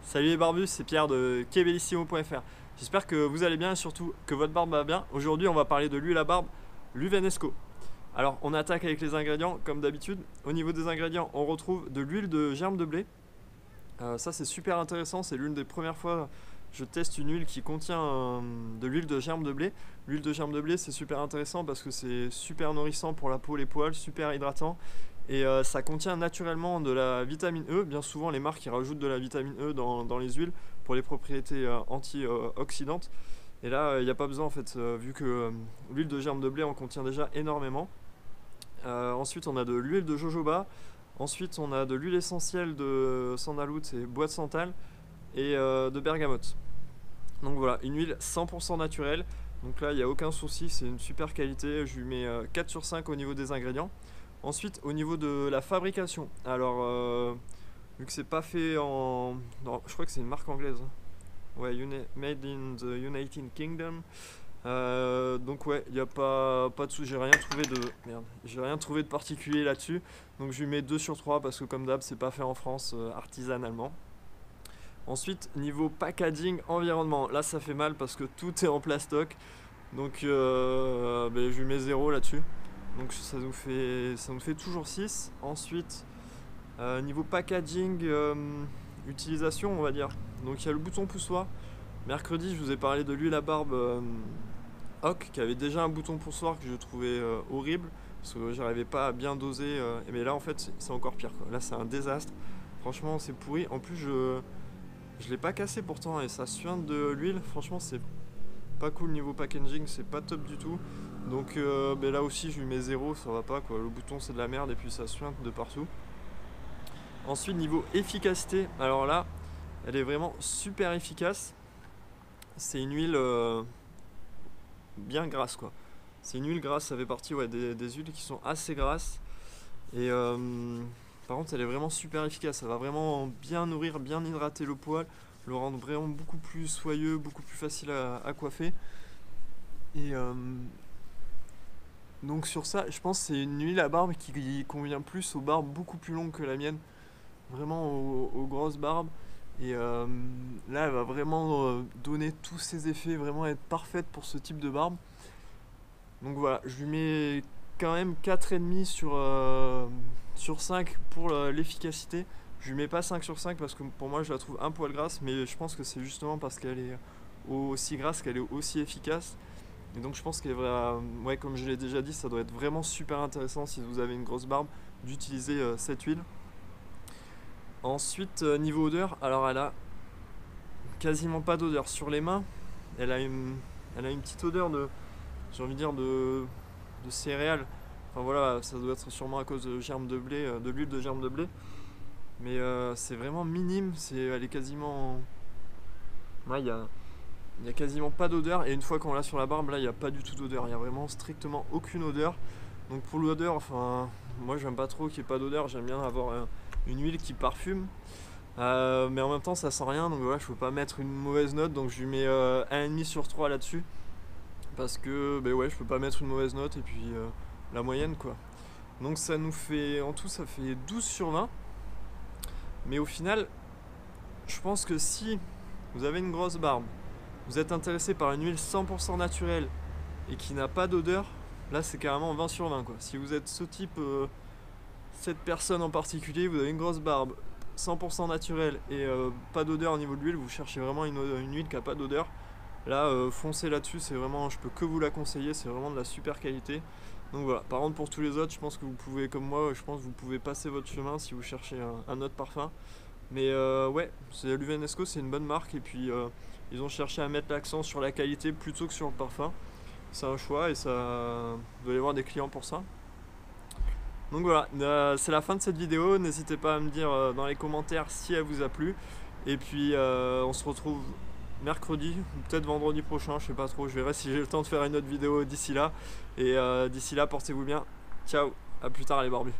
Salut les barbus, c'est Pierre de Kebellissimo.fr. J'espère que vous allez bien et surtout que votre barbe va bien. Aujourd'hui, on va parler de l'huile à barbe, l'Uvenesco. Alors, on attaque avec les ingrédients comme d'habitude. Au niveau des ingrédients, on retrouve de l'huile de germe de blé. Ça, c'est super intéressant. C'est l'une des premières fois que je teste une huile qui contient de l'huile de germe de blé. L'huile de germe de blé, c'est super intéressant parce que c'est super nourrissant pour la peau, les poils, super hydratant. Et ça contient naturellement de la vitamine E. Bien souvent, les marques ils rajoutent de la vitamine E dans les huiles pour les propriétés antioxydantes. Et là, il n'y a pas besoin en fait, vu que l'huile de germe de blé en contient déjà énormément. Ensuite, on a de l'huile de jojoba. Ensuite, on a de l'huile essentielle de sandalwood et bois de santal et de bergamote. Donc voilà, une huile 100% naturelle. Donc là, il n'y a aucun souci, c'est une super qualité. Je lui mets 4 sur 5 au niveau des ingrédients. Ensuite, au niveau de la fabrication, alors vu que c'est pas fait en. Non, je crois que c'est une marque anglaise. Ouais, made in the United Kingdom. Donc ouais, il n'y a pas de souci, j'ai rien trouvé de. Merde, j'ai rien trouvé de particulier là-dessus. Donc je lui mets 2 sur 3 parce que comme d'hab, c'est pas fait en France artisanalement. Ensuite, niveau packaging, environnement, là ça fait mal parce que tout est en plastoc. Donc je lui mets 0 là-dessus. Donc ça nous fait toujours 6. Ensuite, niveau packaging, utilisation, on va dire. Donc il y a le bouton poussoir. Mercredi, je vous ai parlé de l'huile à barbe Hock, qui avait déjà un bouton poussoir que je trouvais horrible, parce que j'arrivais pas à bien doser. Mais là, en fait, c'est encore pire, quoi. Là, c'est un désastre. Franchement, c'est pourri. En plus, je l'ai pas cassé pourtant, et ça suinte de l'huile. Franchement, c'est pas cool niveau packaging, c'est pas top du tout. Donc là aussi je lui mets 0, ça va pas quoi, le bouton c'est de la merde et puis ça suinte de partout. Ensuite niveau efficacité, alors là elle est vraiment super efficace. C'est une huile bien grasse quoi. C'est une huile grasse, ça fait partie des huiles qui sont assez grasses. Et par contre elle est vraiment super efficace, ça va vraiment bien nourrir, bien hydrater le poil, le rendre vraiment beaucoup plus soyeux, beaucoup plus facile à coiffer. Et donc sur ça, je pense que c'est une huile à barbe qui convient plus aux barbes beaucoup plus longues que la mienne, vraiment aux grosses barbes. Et là, elle va vraiment donner tous ses effets, vraiment être parfaite pour ce type de barbe. Donc voilà, je lui mets quand même 4,5 sur 5 pour l'efficacité. Je lui mets pas 5 sur 5 parce que pour moi je la trouve un poil grasse, mais je pense que c'est justement parce qu'elle est aussi grasse qu'elle est aussi efficace. Et donc je pense qu'elle va, ouais, comme je l'ai déjà dit, ça doit être vraiment super intéressant si vous avez une grosse barbe d'utiliser cette huile. Ensuite, niveau odeur, alors elle a quasiment pas d'odeur. Sur les mains, elle a une petite odeur j'ai envie de dire de céréales. Enfin voilà, ça doit être sûrement à cause de germe de blé, de l'huile de germe de blé. Mais c'est vraiment minime, elle est quasiment. Ouais, il y a quasiment pas d'odeur, et une fois qu'on l'a sur la barbe, là il n'y a pas du tout d'odeur, il n'y a vraiment strictement aucune odeur. Donc pour l'odeur, enfin, moi j'aime pas trop qu'il n'y ait pas d'odeur, j'aime bien avoir une huile qui parfume. Mais en même temps ça sent rien, donc voilà, je peux pas mettre une mauvaise note, donc je lui mets 1,5 sur 3 là-dessus. Parce que ouais, je peux pas mettre une mauvaise note, et puis la moyenne quoi. Donc ça nous fait, en tout ça fait 12 sur 20. Mais au final, je pense que si vous avez une grosse barbe, vous êtes intéressé par une huile 100% naturelle et qui n'a pas d'odeur, là c'est carrément 20 sur 20 quoi. Si vous êtes ce type, cette personne en particulier, vous avez une grosse barbe 100% naturelle et pas d'odeur au niveau de l'huile, vous cherchez vraiment une huile qui n'a pas d'odeur, là foncez là-dessus, c'est vraiment, je peux que vous la conseiller, c'est vraiment de la super qualité. Donc voilà, par contre pour tous les autres, je pense que vous pouvez, comme moi, je pense que vous pouvez passer votre chemin si vous cherchez un autre parfum. Mais ouais, l'Uvenesco, c'est une bonne marque, et puis ils ont cherché à mettre l'accent sur la qualité plutôt que sur le parfum. C'est un choix, et ça, vous allez avoir des clients pour ça. Donc voilà, c'est la fin de cette vidéo. N'hésitez pas à me dire dans les commentaires si elle vous a plu. Et puis on se retrouve mercredi, ou peut-être vendredi prochain, je sais pas trop. Je verrai si j'ai le temps de faire une autre vidéo d'ici là. Et d'ici là, portez-vous bien. Ciao, à plus tard les barbus.